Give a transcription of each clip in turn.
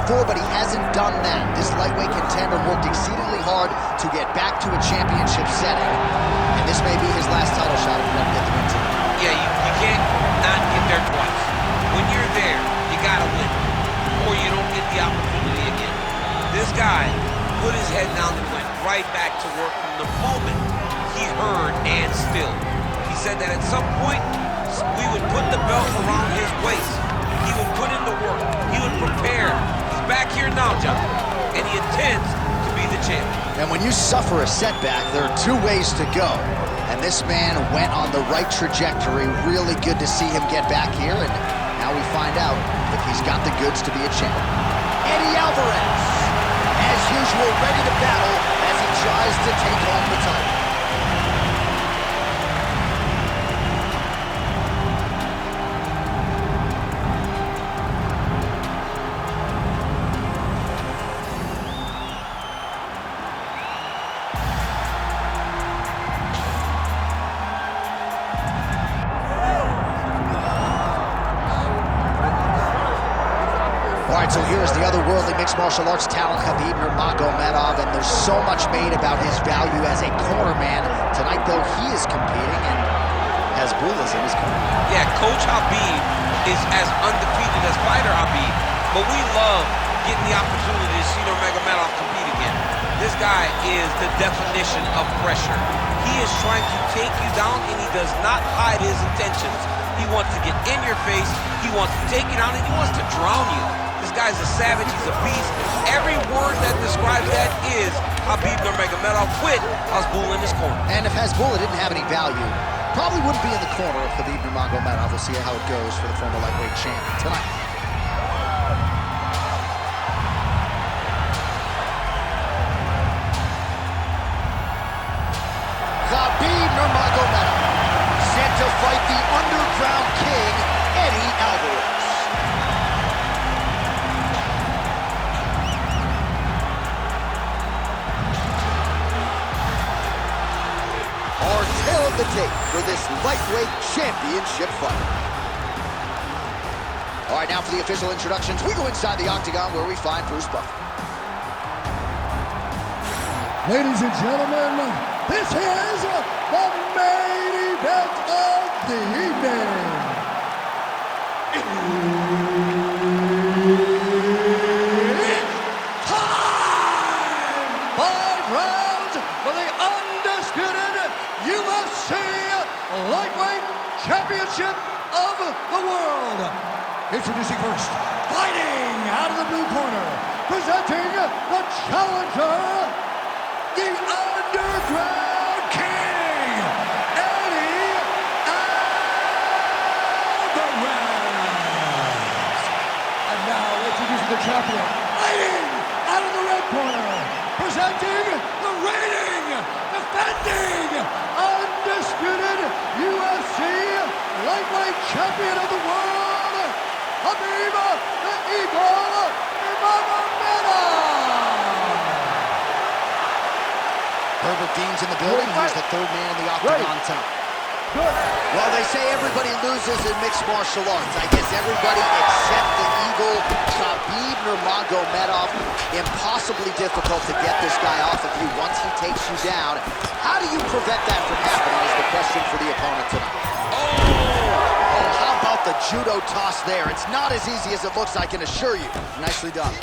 before, but he hasn't done that. This lightweight contender worked exceedingly hard to get back to a championship setting. And this may be his last title shot if he doesn't get the win tonight. Yeah, you can't not get there twice. When you're there, you gotta win, or you don't get the opportunity again. This guy put his head down and went right back to work from the moment he heard and still. He said that at some point, we would put the belt around his waist. He would put in the work. He would prepare. He's back here now, John, and he intends to be the champion. And when you suffer a setback, there are two ways to go. And this man went on the right trajectory. Really good to see him get back here. And now we find out if he's got the goods to be a champion. Eddie Alvarez, as usual, ready to battle as he tries to take home the title. So here's the otherworldly mixed martial arts talent, Khabib Nurmagomedov, and there's so much made about his value as a cornerman. Tonight, though, he is competing, and Hasbulla is in his corner. Yeah, Coach Khabib is as undefeated as fighter Khabib, but we love getting the opportunity to see Nurmagomedov compete again. This guy is the definition of pressure. He is trying to take you down, and he does not hide his intentions. He wants to get in your face, he wants to take you down, and he wants to drown you. This guy's a savage, he's a beast. Every word that describes that is Khabib Nurmagomedov with Hasbulla in his corner. And if Hasbulla didn't have any value, probably wouldn't be in the corner of Khabib Nurmagomedov. We'll see how it goes for the former lightweight champion tonight. Khabib Nurmagomedov set to fight the underground king, Eddie Alvarez. The tape for this lightweight championship fight. All right, now for the official introductions, we go inside the octagon where we find Bruce Buffer. Ladies and gentlemen, this is the main event of the evening. It's time! 5 rounds for the undisputed UFC Lightweight Championship of the World. Introducing first, fighting out of the blue corner, presenting the challenger, the Underground King, Eddie Alvarez. And now introducing the champion, fighting out of the red corner, presenting the reigning, defending, undisputed UFC lightweight champion of the world, Khabib the Eagle Nurmagomedov. Herbert Dean's in the building. He's the third man in the octagon tonight. Well, they say everybody loses in mixed martial arts. I guess everybody except the Eagle, Khabib Nurmagomedov. Impossibly difficult to get this guy off of you once he takes you down. How do you prevent that from happening is the question for the opponent tonight. Oh, how about the judo toss there? It's not as easy as it looks, I can assure you. Nicely done.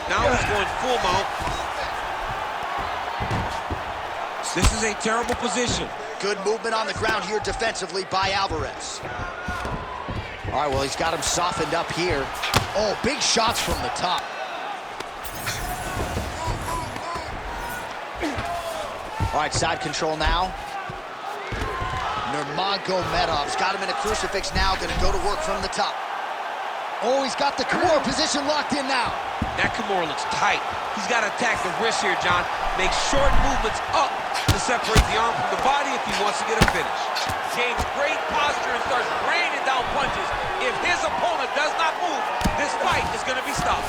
Now he's going full mount. This is a terrible position. Good movement on the ground here defensively by Alvarez. All right, well, he's got him softened up here. Oh, big shots from the top. All right, side control now. Nurmagomedov's got him in a crucifix now, gonna go to work from the top. Oh, he's got the Kimura position locked in now. That Kimura looks tight. He's got to attack the wrist here, John. Make short movements up to separate the arm from the body if he wants to get a finish. Gains great posture and starts raining down punches. If his opponent does not move, this fight is going to be stopped.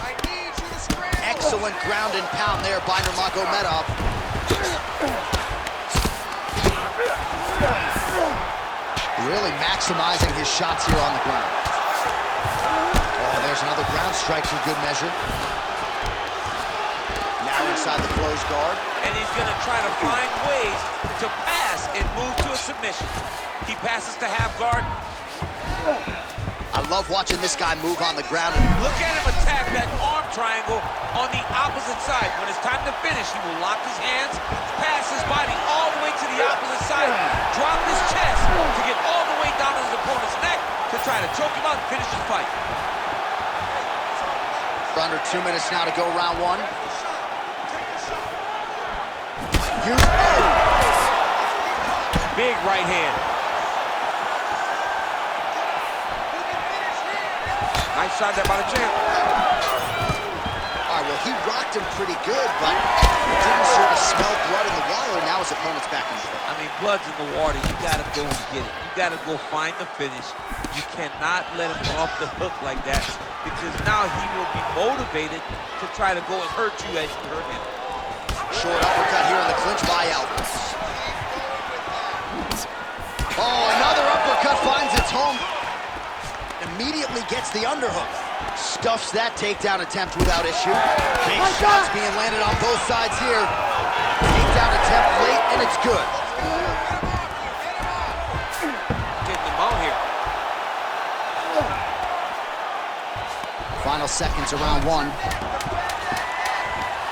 I need you to scramble. Excellent ground and pound there by Nurmagomedov. Really maximizing his shots here on the ground. There's another ground strike for good measure. Now inside the closed guard. And he's gonna try to find ways to pass and move to a submission. He passes to half guard. I love watching this guy move on the ground. Look at him attack that arm triangle on the opposite side. When it's time to finish, he will lock his hands, pass his body all the way to the opposite side, drop his chest to get all the way down to his opponent's neck to try to choke him out and finish his fight. Under 2 minutes now to go round one. Big right hand. Nice shot there by the champ. All right, well, he rocked him pretty good, but didn't sort of smell blood in the water. Now his opponent's back in the fight. I mean, blood's in the water. You got to go and get it. You got to go find the finish. You cannot let him off the hook like that, because now he will be motivated to try to go and hurt you as you hurt him. Short uppercut here in the clinch by Alvarez. Oh, another uppercut finds its home. Immediately gets the underhook. Stuffs that takedown attempt without issue. Big shots being landed on both sides here. Takedown attempt late, and it's good. Getting them out here. Final seconds of round one.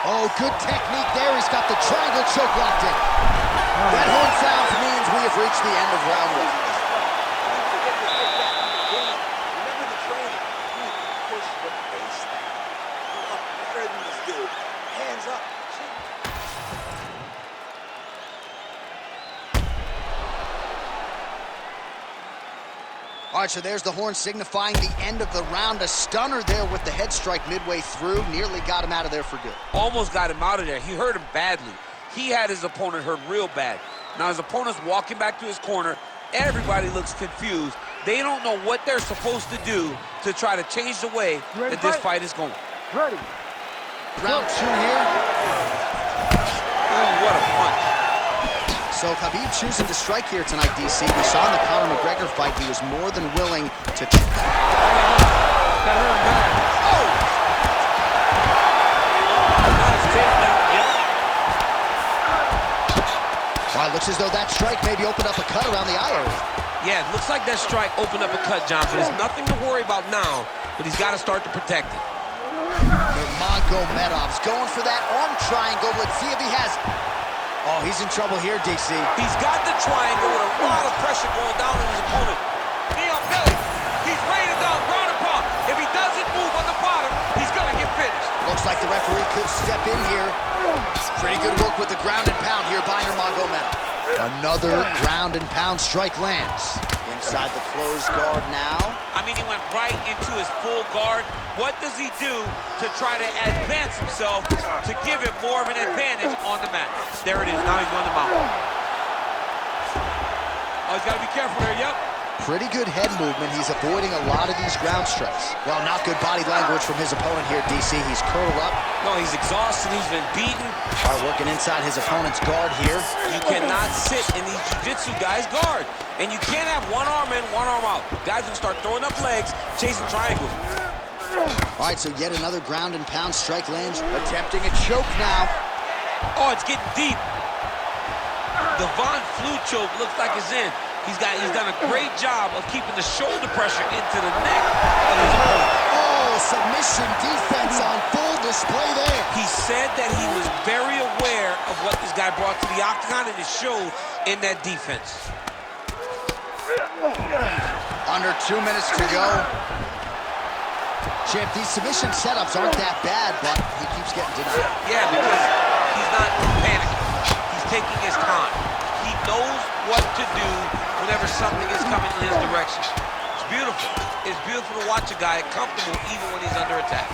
Oh, good technique there. He's got the triangle choke locked in. That horn sounds means we have reached the end of round one. Remember the training. You push the face down. You're up better than this dude. Hands up. All right, so there's the horn signifying the end of the round. A stunner there with the head strike midway through. Nearly got him out of there for good. Almost got him out of there. He hurt him badly. He had his opponent hurt real bad. Now his opponent's walking back to his corner. Everybody looks confused. They don't know what they're supposed to do to try to change the way that this fight is going. Ready. Round two here. Oh, what a punch. So Khabib choosing to strike here tonight, DC. We saw in the Conor McGregor fight, he was more than willing to... That hurt bad. Well, it looks as though that strike maybe opened up a cut around the eye area. Yeah, it looks like that strike opened up a cut, Johnson. There's nothing to worry about now, but he's got to start to protect it. Nurmagomedov's going for that arm triangle. Let's see if he has it. Oh, he's in trouble here, DC. He's got the triangle with a lot of pressure going down on his opponent. Knee on belly. He's raining down, ground and pound. If he doesn't move on the bottom, he's going to get finished. Looks like the referee could step in here. Pretty good work with the ground and pound here by Nurmagomedov. Another ground and pound strike lands. Inside the closed guard now. I mean, he went right into his full guard. What does he do to try to advance himself to give him more of an advantage on the mat? There it is. Now he's on the mount. Oh, he's got to be careful there. Yep. Pretty good head movement. He's avoiding a lot of these ground strikes. Well, not good body language from his opponent here, DC. He's curled up. No, he's exhausted. He's been beaten. All right, working inside his opponent's guard here. You cannot sit in these jiu-jitsu guys' guard. And you can't have one arm in, one arm out. Guys will start throwing up legs, chasing triangles. All right, so yet another ground and pound strike lands. Attempting a choke now. Oh, it's getting deep. The Von Flu choke looks like it's in. He's done a great job of keeping the shoulder pressure into the neck of his opponent. Oh, submission defense on full display there. He said that he was very aware of what this guy brought to the octagon, and it showed in that defense. Under 2 minutes to go. Champ, these submission setups aren't that bad, but he keeps getting denied. Yeah, because he's not panicking. He's taking his time. He knows what to do whenever something is coming in his direction. It's beautiful. It's beautiful to watch a guy comfortable even when he's under attack.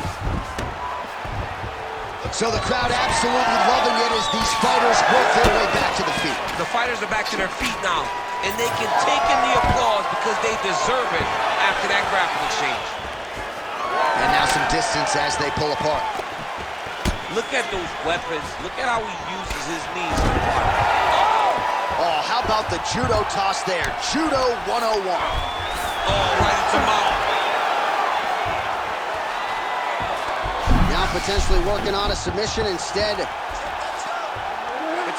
So the crowd absolutely loving it as these fighters work their way back to the feet. The fighters are back to their feet now, and they can take in the applause because they deserve it after that grappling exchange. And now some distance as they pull apart. Look at those weapons. Look at how he uses his knees to block. Oh, how about the judo toss there? Judo 101. Oh, right into mount. potentially working on a submission instead. It's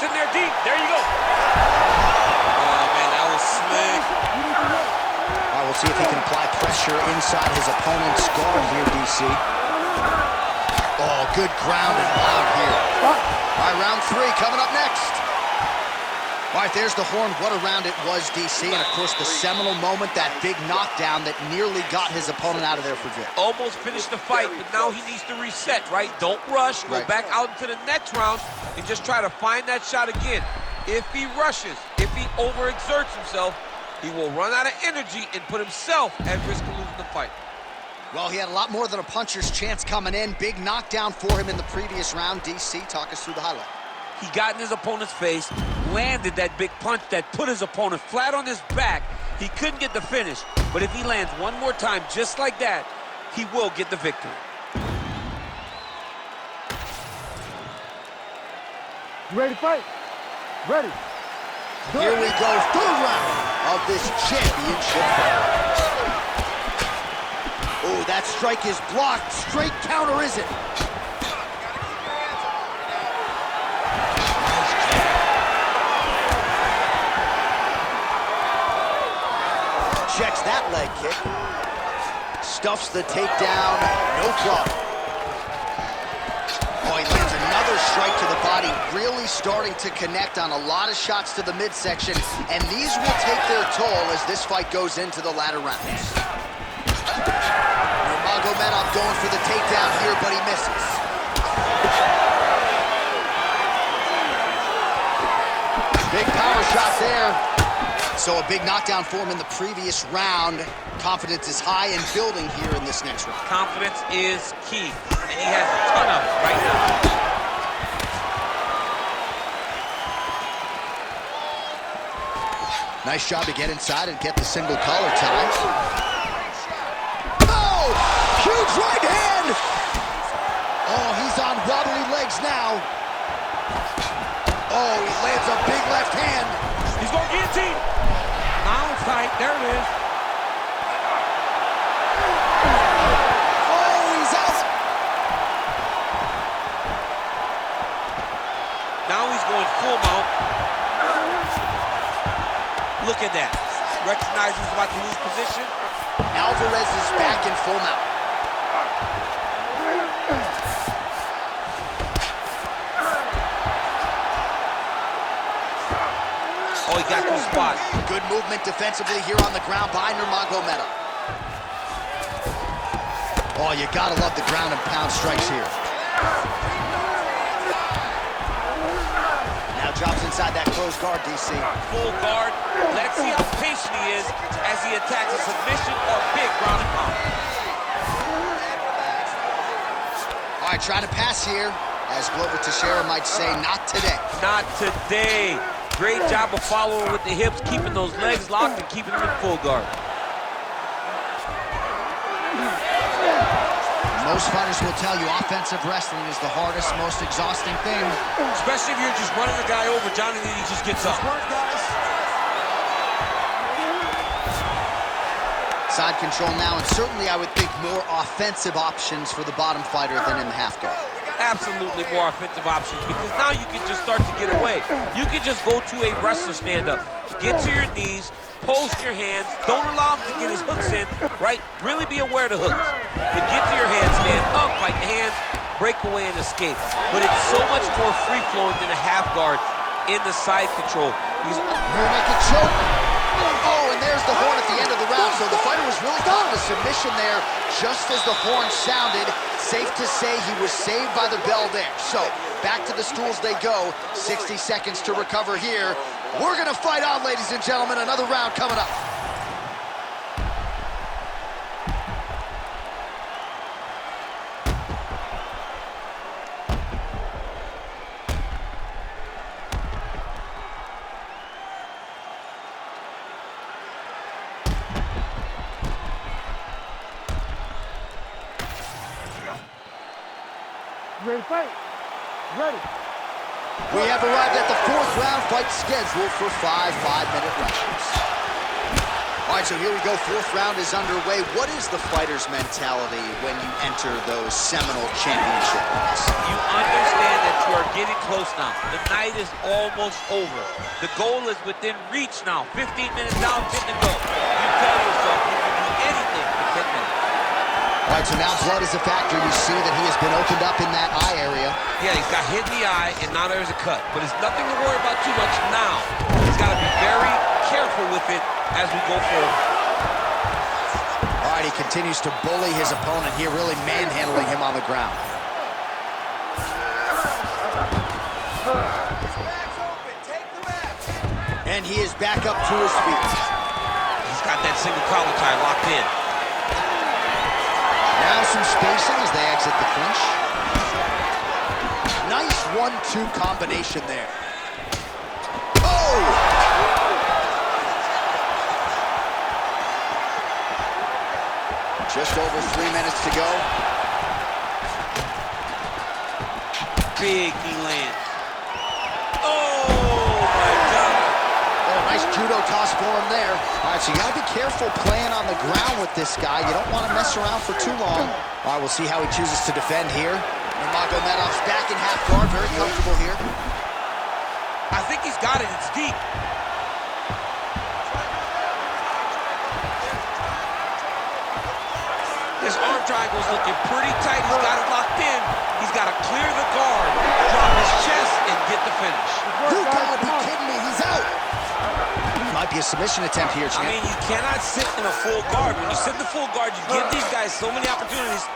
in there deep. There you go. Oh, man, that was slick. All right, we'll see if he can apply pressure inside his opponent's guard here, DC. Oh, good ground and pound here. All right, round 3 coming up next. All right, there's the horn. What a round it was, DC. And, of course, the seminal moment, that big knockdown that nearly got his opponent out of there for good. Almost finished the fight, but now he needs to reset, right? Don't rush. Go back out into the next round and just try to find that shot again. If he rushes, if he overexerts himself, he will run out of energy and put himself at risk of losing the fight. Well, he had a lot more than a puncher's chance coming in. Big knockdown for him in the previous round. DC, talk us through the highlight. He got in his opponent's face, landed that big punch that put his opponent flat on his back. He couldn't get the finish, but if he lands one more time just like that, he will get the victory. You ready to fight? Ready. Here we go, third round of this championship fight. Oh, that strike is blocked. Straight counter, is it? Checks that leg kick. Stuffs the takedown, no problem. Oh, he lands another strike to the body, really starting to connect on a lot of shots to the midsection, and these will take their toll as this fight goes into the latter rounds. Nurmagomedov going for the takedown here, but he misses. Big power shot there. So a big knockdown for him in the previous round. Confidence is high and building here in this next round. Confidence is key, and he has a ton of it right now. Nice job to get inside and get the single collar tie. Oh, huge right hand! Oh, he's on wobbly legs now. Oh, he lands a big left hand. He's going to guillotine. Now fight, there it is. Oh, he's out. Now he's going full mount. Look at that. Recognizes he's about to lose position. Alvarez is back in full mount. Oh, he got to the spot. Good movement defensively here on the ground by Nurmagomedov. Oh, you gotta love the ground and pound strikes here. Now drops inside that closed guard, DC. Full guard. Let's see how patient he is as he attacks a submission or big ground and pound. All right, trying to pass here. As Glover Teixeira might say, not today. Not today. Great job of following with the hips, keeping those legs locked and keeping them in full guard. Most fighters will tell you offensive wrestling is the hardest, most exhausting thing. Especially if you're just running the guy over. Johnny Lee just gets up. Side control now, and certainly I would think more offensive options for the bottom fighter than in the half guard. Absolutely more offensive options, because now you can just start to get away. You can just go to a wrestler stand-up. Get to your knees, post your hands, don't allow him to get his hooks in, right? Really be aware of the hooks. But get to your hands, stand up, fight the hands, break away and escape. But it's so much more free-flowing than a half guard in the side control. He's Rear naked choke. Oh, and there's the horn at the end of the round. So the fighter was really caught in a submission there just as the horn sounded. Safe to say he was saved by the bell there. So back to the stools they go. 60 seconds to recover here. We're going to fight on, ladies and gentlemen. Another round coming up. Ready to fight? Ready. We have arrived at the fourth round fight scheduled for 5 5-minute rounds. All right, so here we go. Fourth round is underway. What is the fighter's mentality when you enter those seminal championship rounds? You understand that you are getting close now. The night is almost over. The goal is within reach now. 15 minutes down, 10 to go. You tell yourself you can do anything for 10 minutes. All right, so now blood is a factor. You see that he has been opened up in that eye area. Yeah, he's got hit in the eye, and now there's a cut. But it's nothing to worry about too much now. He's got to be very careful with it as we go forward. All right, he continues to bully his opponent here, really manhandling him on the ground. And he is back up to his feet. He's got that single collar tie locked in. Now some spacing as they exit the clinch. Nice 1-2 combination there. Oh! Just over 3 minutes to go. Big knee lands. Oh, my God. Oh, nice judo toss for him there. All right, so you got to be careful playing on the ground with this guy. You don't want to mess around for too long. All right, we'll see how he chooses to defend here. Nurmagomedov's back in half guard, very comfortable here. I think he's got it. It's deep. His arm triangle's looking pretty tight. He's got it locked in. He's got to clear the guard, drop his chest, and get the finish. You gotta be kidding me. He's out. Might be a submission attempt here, champ. I mean, you cannot sit in a full guard. When you sit in the full guard, you give these guys so many opportunities.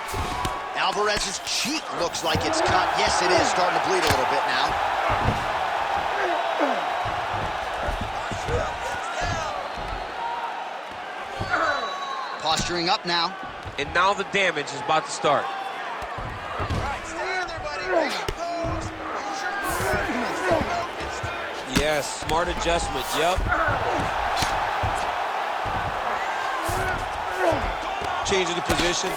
Alvarez's cheek looks like it's cut. Yes, it is starting to bleed a little bit now. Posturing up now. And now the damage is about to start. Yes, smart adjustment, yep. Changing the position.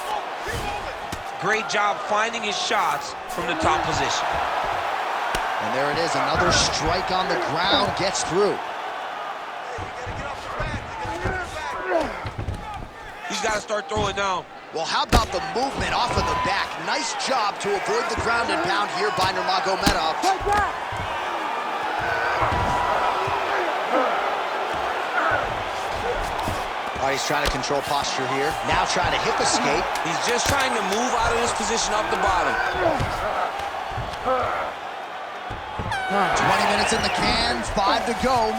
Great job finding his shots from the top position. And there it is, another strike on the ground, gets through. He's got to start throwing now. Well, how about the movement off of the back? Nice job to avoid the ground and pound here by Nurmagomedov. All right, he's trying to control posture here. Now trying to hip escape. He's just trying to move out of this position up the bottom. 20 minutes in the can, 5 to go.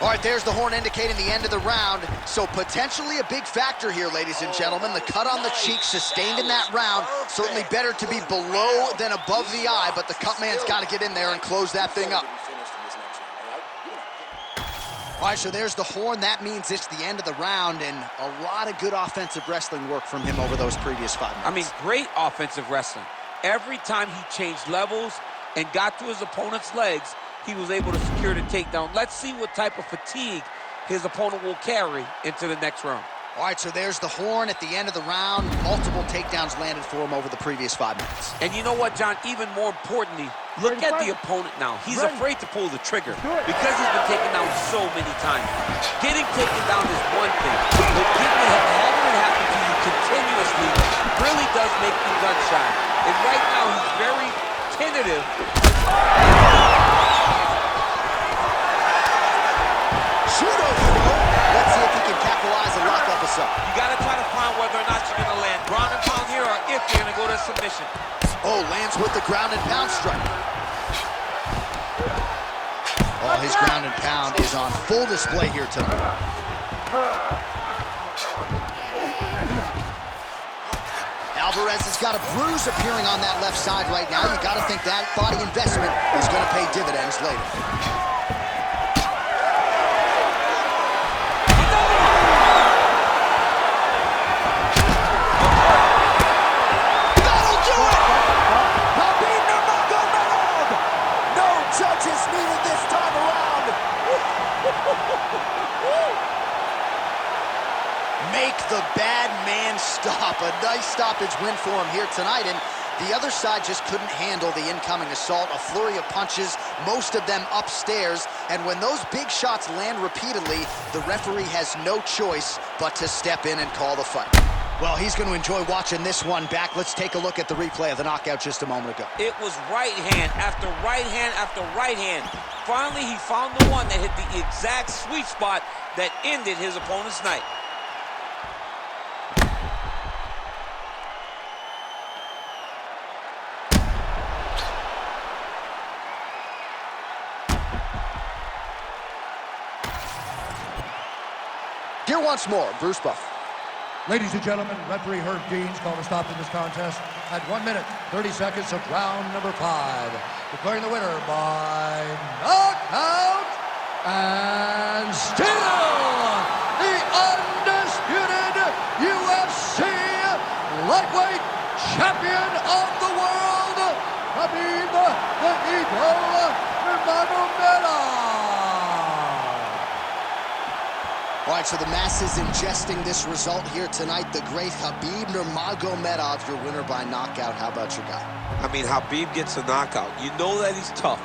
All right, there's the horn indicating the end of the round. So potentially a big factor here, ladies and gentlemen. The cut on the cheek sustained in that round. Certainly better to be below than above the eye, but the cut man's got to get in there and close that thing up. All right, so there's the horn. That means it's the end of the round, and a lot of good offensive wrestling work from him over those previous 5 minutes. I mean, great offensive wrestling. Every time he changed levels and got to his opponent's legs, he was able to secure the takedown. Let's see what type of fatigue his opponent will carry into the next round. All right, so there's the horn at the end of the round. Multiple takedowns landed for him over the previous 5 minutes. And you know what, John? Even more importantly, look at the opponent now. He's afraid to pull the trigger because he's been taken down so many times. Getting taken down is one thing, but having it happen to you continuously really does make you gun shy. And right now, he's very tentative. Judo throw. Let's see if he can capitalize and lock up us up. You got to try to find whether or not you're going to land ground and pound here or if you're going to go to submission. Oh, lands with the ground and pound strike. Oh, his ground and pound is on full display here tonight. Alvarez has got a bruise appearing on that left side right now. You got to think that body investment is going to pay dividends later. That'll do it! Khabib Nurmagomedov! No judges needed this time around. Make the bad man stop. A nice stoppage win for him here tonight. And The other side just couldn't handle the incoming assault, a flurry of punches, most of them upstairs, and when those big shots land repeatedly, the referee has no choice but to step in and call the fight. Well, he's going to enjoy watching this one back. Let's take a look at the replay of the knockout just a moment ago. It was right hand after right hand after right hand. Finally, he found the one that hit the exact sweet spot that ended his opponent's night. Here once more, Bruce Buffer. Ladies and gentlemen, referee Herb Dean's called a stop to this contest at 1 minute, 30 seconds of round number 5. Declaring the winner by knockout and still the undisputed UFC lightweight champion of the world, Khabib the Eagle Nurmagomedov. All right, so the masses ingesting this result here tonight. The great Khabib Nurmagomedov, your winner by knockout. How about your guy? I mean, Khabib gets a knockout. You know that he's tough.